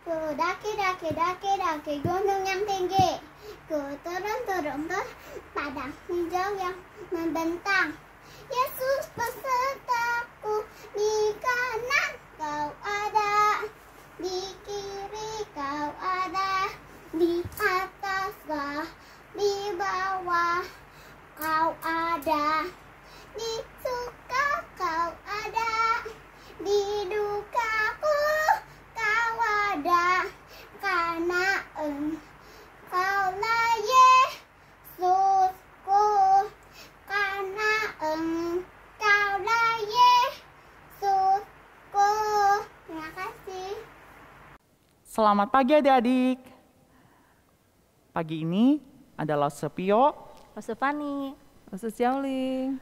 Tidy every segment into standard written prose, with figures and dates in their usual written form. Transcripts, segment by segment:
Ku daki gunung yang tinggi. Ku turun padang hijau yang membentang. Yesus pesertaku, di kanan kau ada, di kiri kau ada, di ataslah, di bawah kau ada, di suka kau ada, di dukaku kau ada, karena Engkaulah Yesusku, karena Engkaulah Yesusku. Terima kasih. Selamat pagi adik-adik. Pagi ini adalah Sepio, Fani, Xiaoling.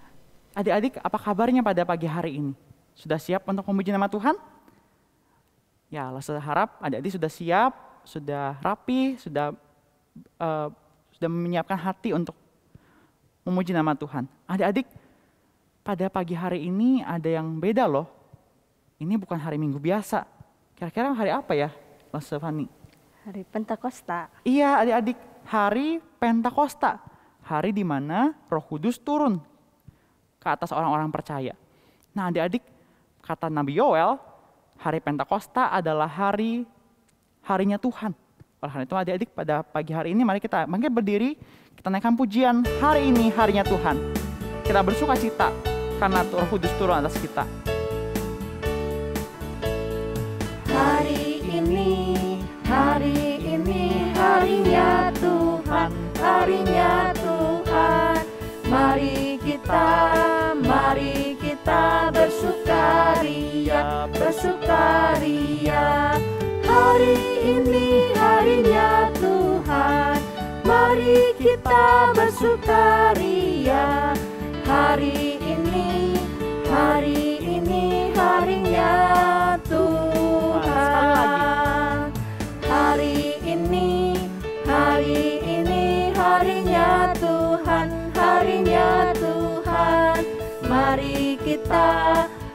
Adik-adik, apa kabarnya pada pagi hari ini? Sudah siap untuk memuji nama Tuhan? Ya, Lase harap adik-adik sudah siap, sudah rapi, sudah menyiapkan hati untuk memuji nama Tuhan. Adik-adik, pada pagi hari ini ada yang beda loh. Ini bukan hari Minggu biasa. Kira-kira hari apa ya, Lase Fani? Hari Pentakosta. Iya adik-adik, hari Pentakosta. Hari di mana Roh Kudus turun ke atas orang-orang percaya. Nah adik-adik, kata Nabi Yoel, hari Pentakosta adalah harinya Tuhan. Oleh karena itu adik-adik, pada pagi hari ini mari kita bangkit berdiri, kita naikkan pujian, hari ini harinya Tuhan. Kita bersuka cita karena Roh Kudus turun atas kita. Hari ini harinya Tuhan, harinya Tuhan. Mari kita bersukaria, bersukaria. Hari ini harinya Tuhan, mari kita bersukaria. Hari ini harinya Tuhan. Hari ini harinya Tuhan, harinya Tuhan.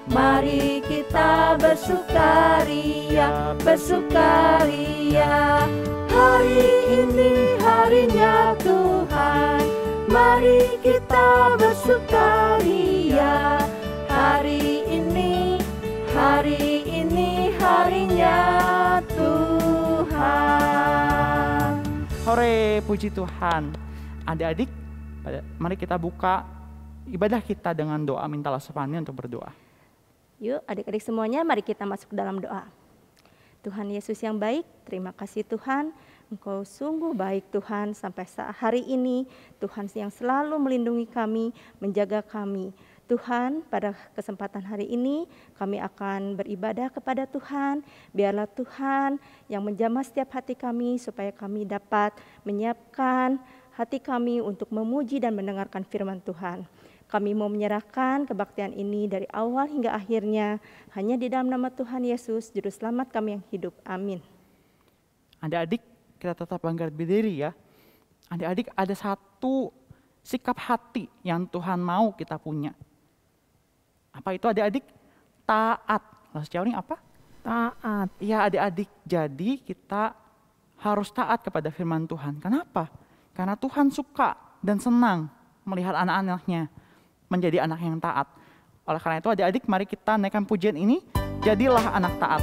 Mari kita bersukaria, bersukaria. Hari ini harinya Tuhan, mari kita bersukaria. Hari ini harinya Tuhan. Hore, puji Tuhan. Adik-adik, mari kita buka ibadah kita dengan doa minta Lase Fani untuk berdoa. Yuk adik-adik semuanya, mari kita masuk dalam doa. Tuhan Yesus yang baik, terima kasih Tuhan. Engkau sungguh baik Tuhan, sampai saat hari ini Tuhan yang selalu melindungi kami, menjaga kami. Tuhan, pada kesempatan hari ini kami akan beribadah kepada Tuhan. Biarlah Tuhan yang menjamah setiap hati kami supaya kami dapat menyiapkan hati kami untuk memuji dan mendengarkan firman Tuhan. Kami mau menyerahkan kebaktian ini dari awal hingga akhirnya hanya di dalam nama Tuhan Yesus, Juru Selamat kami yang hidup. Amin. Adik-adik, kita tetap bangkit berdiri ya. Adik-adik, ada satu sikap hati yang Tuhan mau kita punya. Apa itu adik-adik? Taat. Lase Xiaoling apa? Taat. Ya adik-adik, jadi kita harus taat kepada firman Tuhan. Kenapa? Karena Tuhan suka dan senang melihat anak-anaknya menjadi anak yang taat. Oleh karena itu adik-adik, mari kita naikkan pujian ini, jadilah anak taat.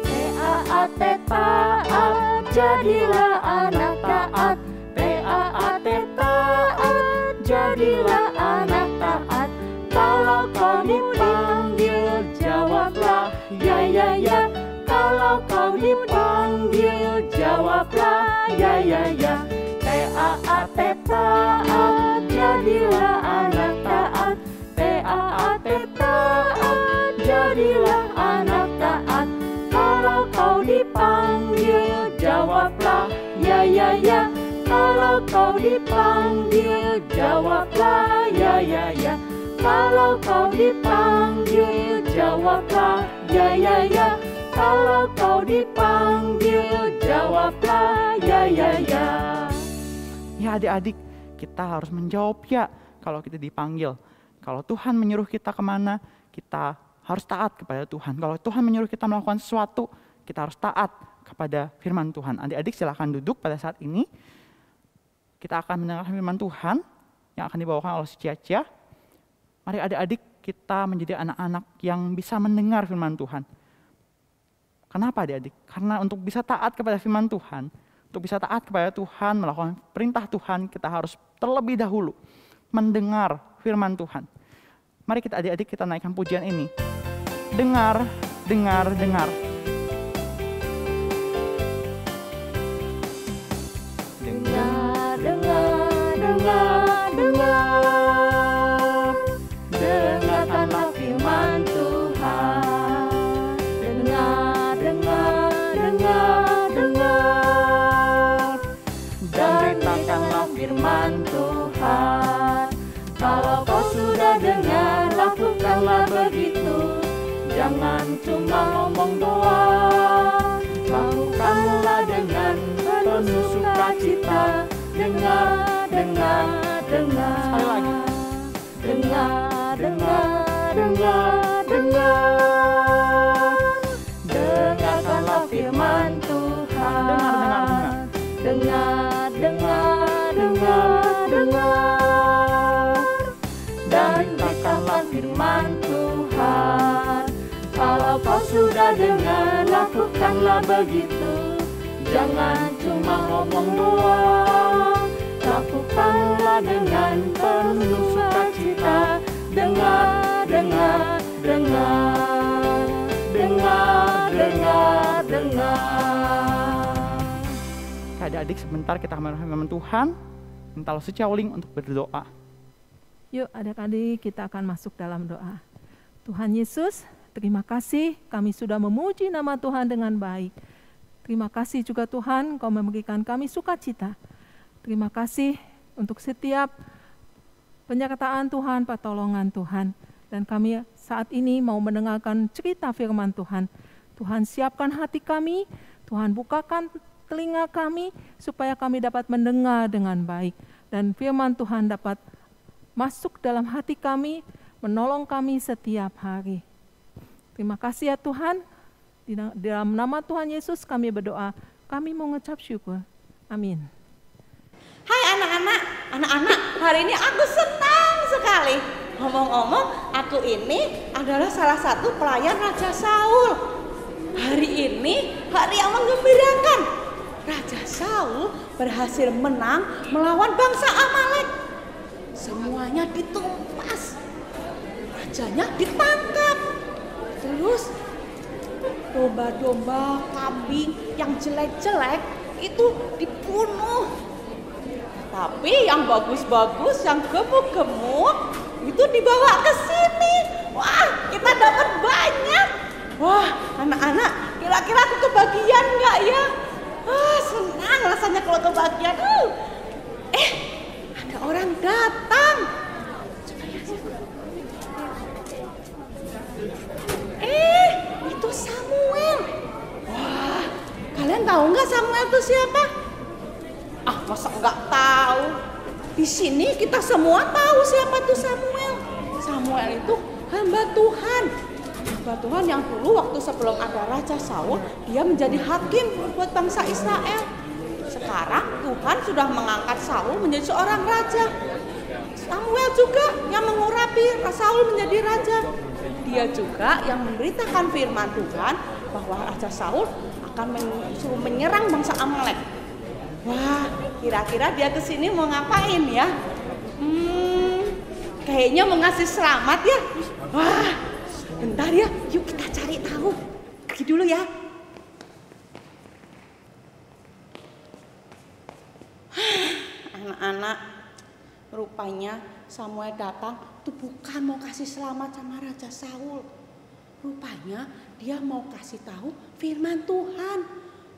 T-A-A-T taat, jadilah anak taat. T-A-A-T taat, jadilah anak taat. Kalau kau dipanggil, jawablah ya ya ya. Kalau kau dipanggil, jawablah ya ya ya. T-A-A-T taat, jadilah anak taat. T-A-A-T taat, jadilah anak taat. Kalau kau dipanggil, jawablah ya ya ya. Kalau kau dipanggil, jawablah ya ya ya. Kalau kau dipanggil, jawablah ya ya ya. Kalau kau dipanggil, jawablah ya ya ya. Ya adik-adik, kita harus menjawab ya kalau kita dipanggil. Kalau Tuhan menyuruh kita kemana, kita harus taat kepada Tuhan. Kalau Tuhan menyuruh kita melakukan sesuatu, kita harus taat kepada firman Tuhan. Adik-adik silakan duduk pada saat ini. Kita akan mendengarkan firman Tuhan yang akan dibawakan oleh si Cia. Mari adik-adik kita menjadi anak-anak yang bisa mendengar firman Tuhan. Kenapa adik-adik? Karena untuk bisa taat kepada firman Tuhan, untuk bisa taat kepada Tuhan, melakukan perintah Tuhan, kita harus terlebih dahulu mendengar firman Tuhan. Mari kita adik-adik kita naikkan pujian ini. Dengar, dengar, dengar. Dengar, dengar, dengar, dengar. Dengarkanlah firman Tuhan. Dengar, dengar, dengar, dengar. Dan beritakanlah firman Tuhan. Kalau kau sudah dengar, lakukanlah begitu. Jangan cuma ngomong doang, lakukanlah dengan penuh sukacita. Dengar, dengar, dengar. Sekali lagi. Dengar, dengar, dengar, dengar. Dengarkanlah firman Tuhan. Dengar, dengar, dengar, dengar. Dan beritakanlah firman Tuhan. Kalau kau sudah dengar, lakukanlah begitu. Jangan cuma ngomong doang, lakukanlah dengan penuh sukacita. Dengar, dengar, dengar. Dengar, dengar, dengar. Adik-adik sebentar kita akan mendengarkan firman Tuhan. Minta si Cia untuk berdoa. Yuk adik-adik kita akan masuk dalam doa. Tuhan Yesus, terima kasih kami sudah memuji nama Tuhan dengan baik. Terima kasih juga Tuhan Kau memberikan kami sukacita. Terima kasih untuk setiap penyertaan Tuhan, pertolongan Tuhan. Dan kami saat ini mau mendengarkan cerita firman Tuhan. Tuhan siapkan hati kami, Tuhan bukakan telinga kami supaya kami dapat mendengar dengan baik. Dan firman Tuhan dapat masuk dalam hati kami, menolong kami setiap hari. Terima kasih ya Tuhan. Di dalam nama Tuhan Yesus kami berdoa. Kami mau mengucap syukur. Amin. Hai anak-anak, hari ini aku senang sekali. Ngomong-ngomong, aku ini adalah salah satu pelayan Raja Saul. Hari ini hari yang menggembirakan. Raja Saul berhasil menang melawan bangsa Amalek. Semuanya ditumpas. Rajanya ditangkap. Terus domba-domba, kambing yang jelek-jelek itu dibunuh. Tapi yang bagus-bagus, yang gemuk-gemuk itu dibawa ke sini. Wah, kita dapat banyak. Wah, anak-anak, kira-kira aku kebagian nggak ya? Wah, senang rasanya kalau kebagian. Ada orang datang. Itu Samuel. Wah, kalian tahu nggak Samuel itu siapa? Masa nggak tahu? Di sini kita semua tahu siapa itu Samuel. Samuel itu hamba Tuhan. Hamba Tuhan yang dulu waktu sebelum ada Raja Saul, dia menjadi hakim buat bangsa Israel. Sekarang Tuhan sudah mengangkat Saul menjadi seorang raja. Samuel juga yang mengurapi Saul menjadi raja. Dia juga yang memberitakan firman Tuhan bahwa Raja Saul akan suruh menyerang bangsa Amalek. Wah, kira-kira dia kesini mau ngapain ya? Kayaknya mau ngasih selamat ya. Wah, bentar ya, yuk kita cari tahu. Pergi dulu ya. Anak-anak, rupanya Samuel datang itu bukan mau kasih selamat sama Raja Saul. Rupanya dia mau kasih tahu firman Tuhan.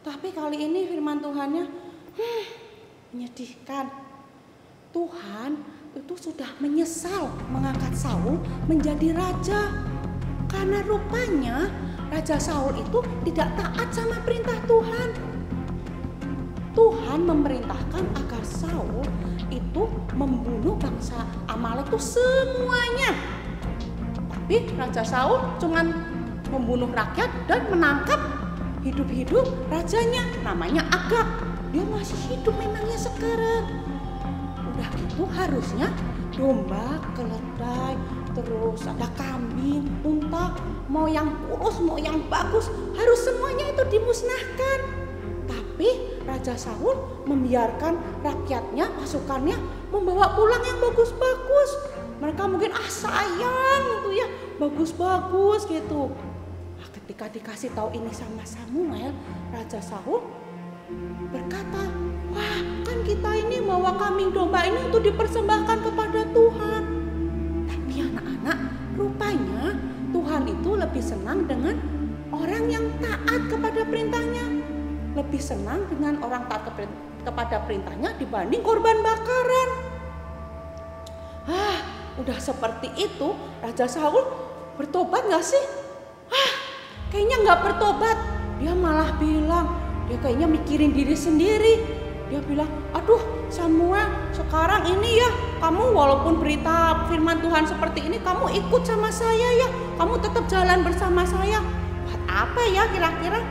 Tapi kali ini firman Tuhannya menyedihkan. Tuhan itu sudah menyesal mengangkat Saul menjadi raja. Karena rupanya Raja Saul itu tidak taat sama perintah Tuhan. Tuhan memerintahkan agar Saul itu membunuh bangsa Amalek itu semuanya. Tapi Raja Saul cuman membunuh rakyat dan menangkap hidup-hidup rajanya, namanya Agag. Dia masih hidup memangnya sekarang. Udah gitu harusnya domba, keledai, terus ada kambing, unta, mau yang kurus, mau yang bagus, harus semuanya itu dimusnahkan. Tapi Raja Saul membiarkan rakyatnya, pasukannya membawa pulang yang bagus-bagus. Mereka mungkin sayang itu ya, bagus-bagus gitu. Nah, ketika dikasih tahu ini sama Samuel, Raja Saul berkata, wah kan kita ini bawa kambing domba ini untuk dipersembahkan kepada Tuhan. Tapi anak-anak, rupanya Tuhan itu lebih senang dengan orang yang taat kepada perintahnya. Lebih senang dengan orang taat kepada perintahnya dibanding korban bakaran. Udah seperti itu, Raja Saul bertobat gak sih? Kayaknya gak bertobat. Dia malah bilang, dia kayaknya mikirin diri sendiri. Dia bilang, aduh Samuel, sekarang ini ya, kamu walaupun berita firman Tuhan seperti ini, kamu ikut sama saya ya. Kamu tetap jalan bersama saya. Buat apa ya kira-kira?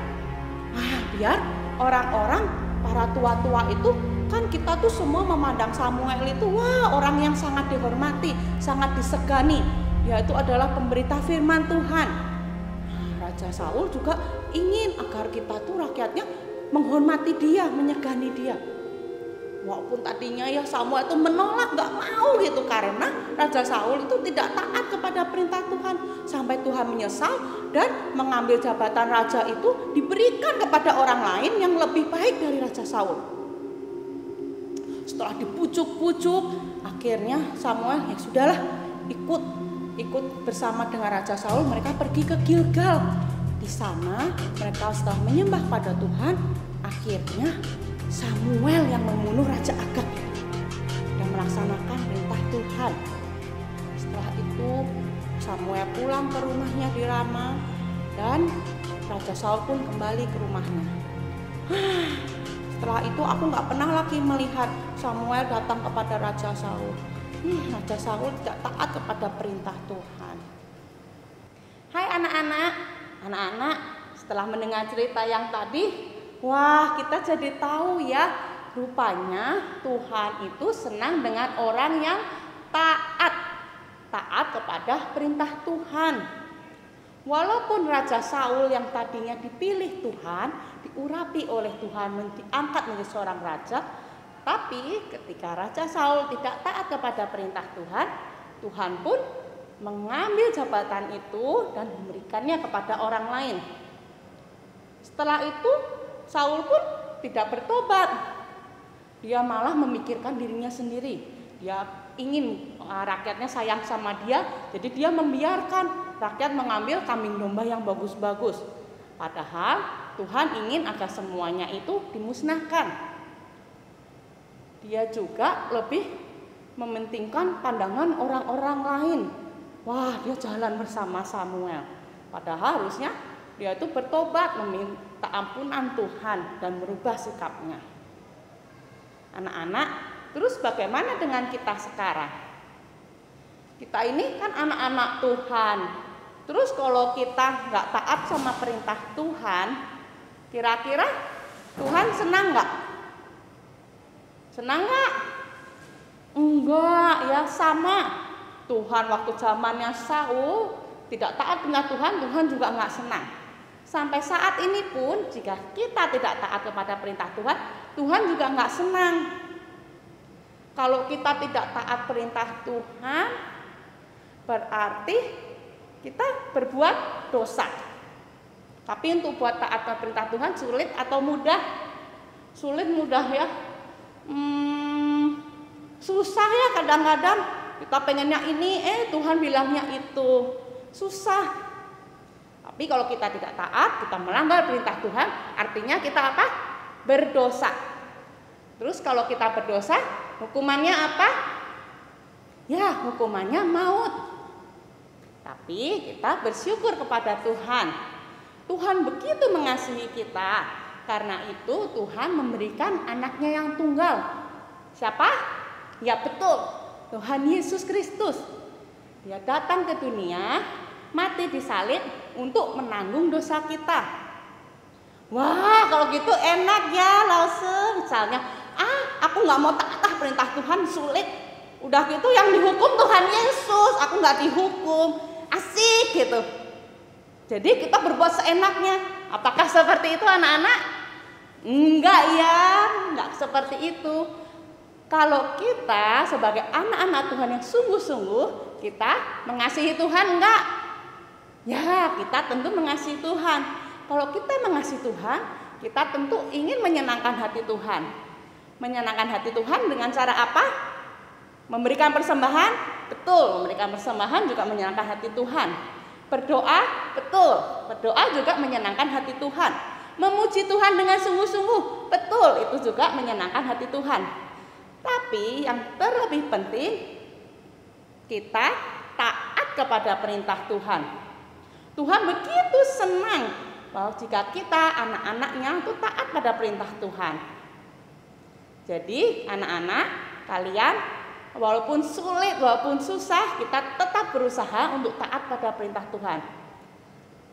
Biar orang-orang, para tua-tua itu, kan kita tuh semua memandang Samuel itu, wah orang yang sangat dihormati, sangat disegani. Dia itu adalah pemberita firman Tuhan. Raja Saul juga ingin agar kita tuh rakyatnya menghormati dia, menyegani dia. Walaupun tadinya ya Samuel itu menolak, gak mau gitu, karena Raja Saul itu tidak taat kepada perintah Tuhan. Sampai Tuhan menyesal dan mengambil jabatan raja itu diberikan kepada orang lain yang lebih baik dari Raja Saul. Setelah dipujuk-pujuk, akhirnya Samuel ya sudahlah ikut bersama dengan Raja Saul. Mereka pergi ke Gilgal. Di sana mereka setelah menyembah pada Tuhan, akhirnya Samuel yang membunuh Raja Agag dan melaksanakan perintah Tuhan. Setelah itu Samuel pulang ke rumahnya di Rama dan Raja Saul pun kembali ke rumahnya. Setelah itu aku gak pernah lagi melihat Samuel datang kepada Raja Saul. Raja Saul tidak taat kepada perintah Tuhan. Hai anak-anak, setelah mendengar cerita yang tadi, wah kita jadi tahu ya, rupanya Tuhan itu senang dengan orang yang taat kepada perintah Tuhan. Walaupun Raja Saul yang tadinya dipilih Tuhan, diurapi oleh Tuhan, diangkat menjadi seorang raja, tapi ketika Raja Saul tidak taat kepada perintah Tuhan, Tuhan pun mengambil jabatan itu dan memberikannya kepada orang lain. Setelah itu Saul pun tidak bertobat. Dia malah memikirkan dirinya sendiri. Dia ingin rakyatnya sayang sama dia, jadi dia membiarkan rakyat mengambil kambing domba yang bagus-bagus. Padahal Tuhan ingin agar semuanya itu dimusnahkan. Dia juga lebih mementingkan pandangan orang-orang lain. Wah, dia jalan bersama Samuel. Padahal harusnya dia itu bertobat, meminta ampunan Tuhan dan merubah sikapnya. Anak-anak, terus bagaimana dengan kita sekarang? Kita ini kan anak-anak Tuhan. Terus kalau kita nggak taat sama perintah Tuhan, kira-kira Tuhan senang nggak? Senang nggak? Enggak ya, sama. Tuhan waktu zamannya Saul tidak taat dengan Tuhan, Tuhan juga nggak senang. Sampai saat ini pun jika kita tidak taat kepada perintah Tuhan, Tuhan juga nggak senang. Kalau kita tidak taat perintah Tuhan, berarti kita berbuat dosa. Tapi untuk buat taat kepada perintah Tuhan sulit atau mudah? Sulit mudah ya. Susah ya kadang-kadang. Kita pengennya ini, Tuhan bilangnya itu. Susah. Tapi kalau kita tidak taat, kita melanggar perintah Tuhan, artinya kita apa? Berdosa. Terus kalau kita berdosa, hukumannya apa? Ya, hukumannya maut. Tapi kita bersyukur kepada Tuhan. Tuhan begitu mengasihi kita. Karena itu Tuhan memberikan anaknya yang tunggal. Siapa? Ya betul, Tuhan Yesus Kristus. Dia datang ke dunia, mati di salib untuk menanggung dosa kita. Wah, kalau gitu enak ya, Lause. Misalnya, aku nggak mau taat perintah Tuhan, sulit. Udah gitu yang dihukum Tuhan Yesus, aku nggak dihukum. Asik gitu. Jadi kita berbuat seenaknya. Apakah seperti itu anak-anak? Enggak ya, enggak seperti itu. Kalau kita sebagai anak-anak Tuhan yang sungguh-sungguh, kita mengasihi Tuhan enggak? Ya, kita tentu mengasihi Tuhan. Kalau kita mengasihi Tuhan, kita tentu ingin menyenangkan hati Tuhan. Menyenangkan hati Tuhan dengan cara apa? Memberikan persembahan? Betul, memberikan persembahan juga menyenangkan hati Tuhan. Berdoa? Betul, berdoa juga menyenangkan hati Tuhan. Memuji Tuhan dengan sungguh-sungguh? Betul, itu juga menyenangkan hati Tuhan. Tapi yang terlebih penting, kita taat kepada perintah Tuhan. Tuhan begitu senang bahwa jika kita anak-anaknya itu taat pada perintah Tuhan. Jadi anak-anak kalian walaupun sulit, walaupun susah, kita tetap berusaha untuk taat pada perintah Tuhan.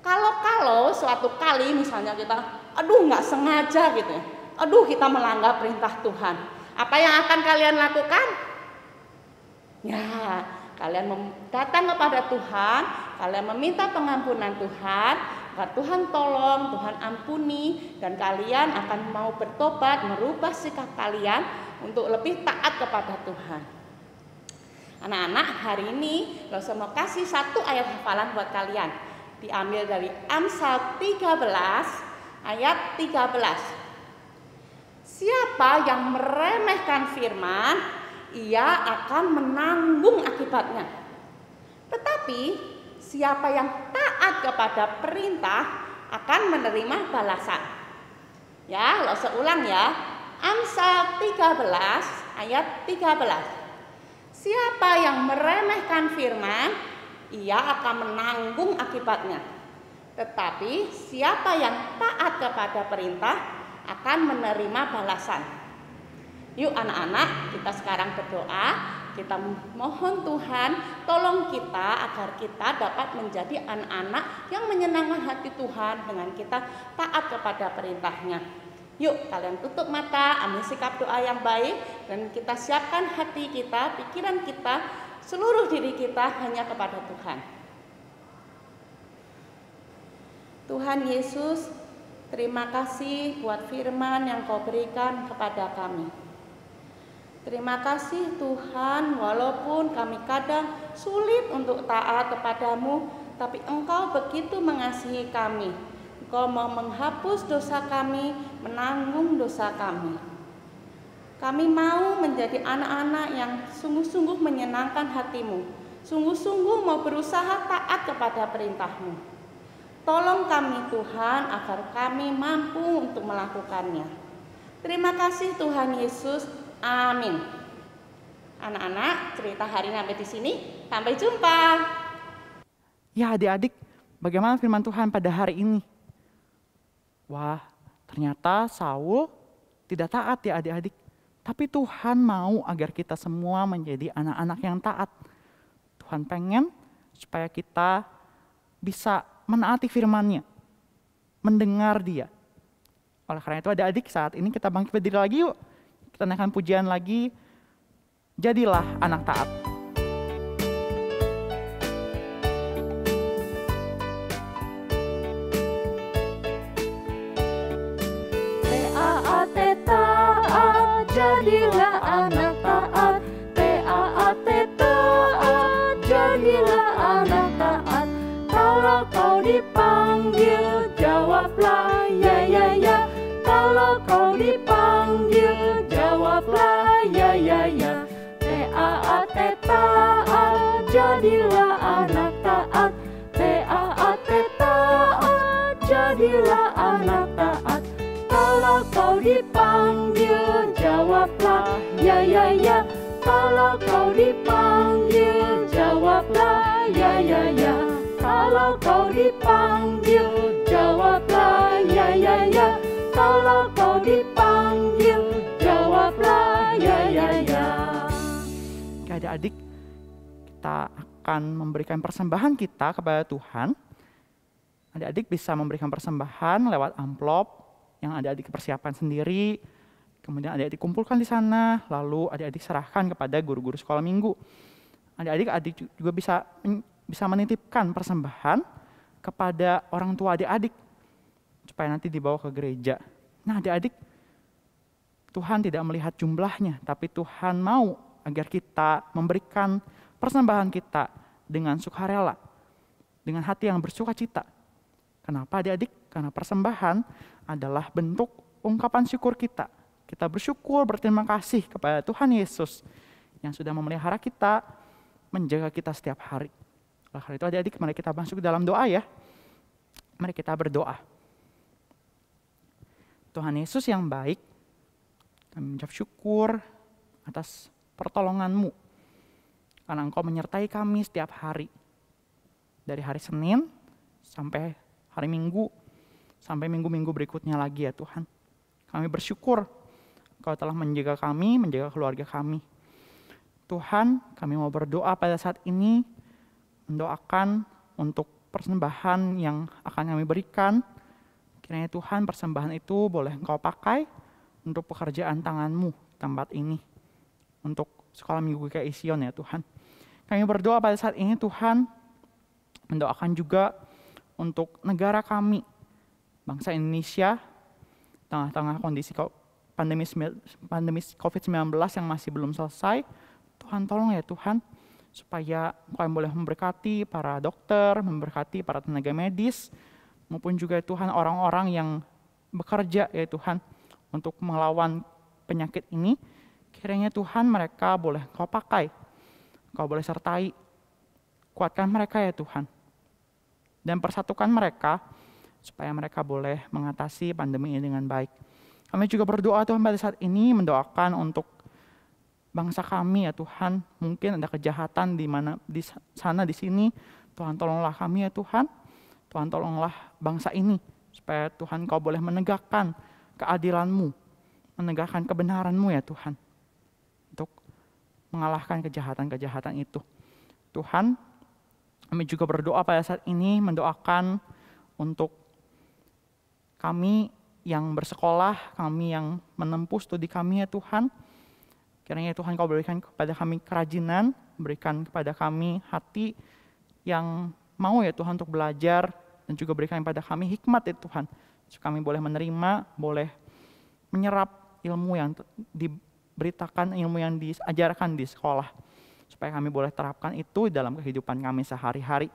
Kalau suatu kali misalnya kita, nggak sengaja gitu ya, kita melanggar perintah Tuhan. Apa yang akan kalian lakukan? Ya, kalian datang kepada Tuhan, kalian meminta pengampunan Tuhan, agar Tuhan tolong, Tuhan ampuni, dan kalian akan mau bertobat, merubah sikap kalian untuk lebih taat kepada Tuhan. Anak-anak, hari ini Lause mau kasih satu ayat hafalan buat kalian. Diambil dari Amsal 13 ayat 13. Siapa yang meremehkan firman, ia akan menanggung akibatnya. Tetapi siapa yang taat kepada perintah akan menerima balasan. Ya, Lause ulang ya. Amsal 13 ayat 13. Siapa yang meremehkan firman, ia akan menanggung akibatnya. Tetapi siapa yang taat kepada perintah akan menerima balasan. Yuk anak-anak, kita sekarang berdoa. Kita mohon Tuhan tolong kita agar kita dapat menjadi anak-anak yang menyenangkan hati Tuhan dengan kita taat kepada perintahnya. Yuk kalian tutup mata, ambil sikap doa yang baik, dan kita siapkan hati kita, pikiran kita, seluruh diri kita hanya kepada Tuhan. Tuhan Yesus, terima kasih buat firman yang Kau berikan kepada kami. Terima kasih Tuhan, walaupun kami kadang sulit untuk taat kepadamu, tapi Engkau begitu mengasihi kami. Engkau mau menghapus dosa kami, menanggung dosa kami. Kami mau menjadi anak-anak yang sungguh-sungguh menyenangkan hati-Mu, sungguh-sungguh mau berusaha taat kepada perintah-Mu. Tolong kami Tuhan agar kami mampu untuk melakukannya. Terima kasih Tuhan Yesus. Amin. Anak-anak, cerita hari ini sampai di sini. Sampai jumpa. Ya adik-adik, bagaimana firman Tuhan pada hari ini? Wah, ternyata Saul tidak taat ya adik-adik. Tapi Tuhan mau agar kita semua menjadi anak-anak yang taat. Tuhan pengen supaya kita bisa menaati firman-Nya, mendengar Dia. Oleh karena itu adik-adik, saat ini kita bangkit berdiri lagi yuk. Kita naikkan pujian lagi, jadilah anak taat. Jadilah anak taat, T-A-A-T taat, jadilah anak taat. Kalau kau dipanggil, jawablah ya ya ya. Kalau kau dipanggil, jawablah ya ya ya. T-A-A-T taat, jadilah anak taat, T-A-A-T taat, jadilah anak taat. Kalau kau dipanggil, jawablah ya ya ya. Kalau kau dipanggil, jawablah ya ya ya. Kalau kau dipanggil, jawablah ya ya ya. Kalau Ketika adik-adik kita akan memberikan persembahan kita kepada Tuhan, adik-adik bisa memberikan persembahan lewat amplop yang adik-adik persiapkan sendiri, kemudian adik-adik kumpulkan di sana, lalu adik-adik serahkan kepada guru-guru sekolah minggu. Adik-adik juga bisa menitipkan persembahan kepada orang tua adik-adik supaya nanti dibawa ke gereja. Nah, adik-adik, Tuhan tidak melihat jumlahnya, tapi Tuhan mau agar kita memberikan persembahan kita dengan sukarela, dengan hati yang bersuka-cita. Kenapa adik-adik? Karena persembahan adalah bentuk ungkapan syukur kita. Kita bersyukur, berterima kasih kepada Tuhan Yesus yang sudah memelihara kita, menjaga kita setiap hari. Oleh karena itu adik-adik, mari kita masuk dalam doa ya. Mari kita berdoa. Tuhan Yesus yang baik, kami mengucap syukur atas pertolongan-Mu. Karena Engkau menyertai kami setiap hari. Dari hari Senin sampai hari Minggu, sampai minggu-minggu berikutnya lagi ya Tuhan. Kami bersyukur Engkau telah menjaga kami, menjaga keluarga kami. Tuhan, kami mau berdoa pada saat ini, mendoakan untuk persembahan yang akan kami berikan. Kiranya Tuhan, persembahan itu boleh Engkau pakai untuk pekerjaan tangan-Mu di tempat ini. Untuk sekolah minggu GKI Sion ya Tuhan. Kami berdoa pada saat ini Tuhan, mendoakan juga untuk negara kami, bangsa Indonesia, tengah-tengah kondisi pandemi COVID-19 yang masih belum selesai. Tuhan tolong ya Tuhan, supaya Engkau boleh memberkati para dokter, memberkati para tenaga medis, maupun juga Tuhan orang-orang yang bekerja ya Tuhan, untuk melawan penyakit ini. Kiranya Tuhan mereka boleh Engkau pakai, Engkau boleh sertai, kuatkan mereka ya Tuhan. Dan persatukan mereka, supaya mereka boleh mengatasi pandemi ini dengan baik. Kami juga berdoa Tuhan pada saat ini, mendoakan untuk bangsa kami ya Tuhan. Mungkin ada kejahatan di mana di sana di sini. Tuhan tolonglah kami ya Tuhan. Tuhan tolonglah bangsa ini, supaya Tuhan Kau boleh menegakkan keadilan-Mu, menegakkan kebenaran-Mu ya Tuhan, untuk mengalahkan kejahatan-kejahatan itu. Tuhan, kami juga berdoa pada saat ini, mendoakan untuk kami yang bersekolah, kami yang menempuh studi kami ya Tuhan. Kiranya Tuhan Kau berikan kepada kami kerajinan, berikan kepada kami hati yang mau ya Tuhan untuk belajar, dan juga berikan kepada kami hikmat ya Tuhan, supaya kami boleh menerima, boleh menyerap ilmu yang diberitakan, ilmu yang diajarkan di sekolah, supaya kami boleh terapkan itu dalam kehidupan kami sehari-hari.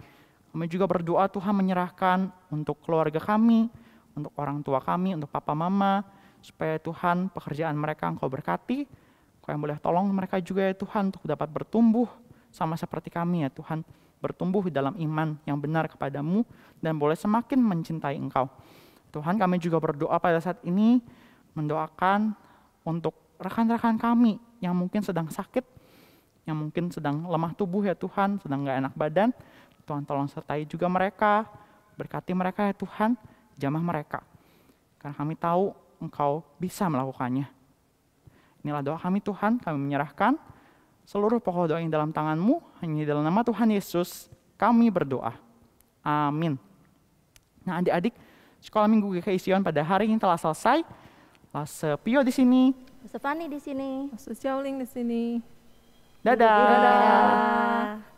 Kami juga berdoa Tuhan, menyerahkan untuk keluarga kami, untuk orang tua kami, untuk papa mama, supaya Tuhan pekerjaan mereka Engkau berkati, Engkau yang boleh tolong mereka juga ya Tuhan, untuk dapat bertumbuh sama seperti kami ya Tuhan, bertumbuh dalam iman yang benar kepadamu, dan boleh semakin mencintai Engkau. Tuhan, kami juga berdoa pada saat ini, mendoakan untuk rekan-rekan kami yang mungkin sedang sakit, yang mungkin sedang lemah tubuh ya Tuhan, sedang gak enak badan. Tuhan tolong sertai juga mereka, berkati mereka ya Tuhan, jamah mereka. Karena kami tahu Engkau bisa melakukannya. Inilah doa kami Tuhan, kami menyerahkan seluruh pokok doa yang dalam tangan-Mu, hanya dalam nama Tuhan Yesus kami berdoa. Amin. Nah adik-adik, sekolah minggu GKI Sion pada hari ini telah selesai. Lase Pio di sini. Stefani di sini. Maksud Xiaoling di sini. Dadah. Dadah.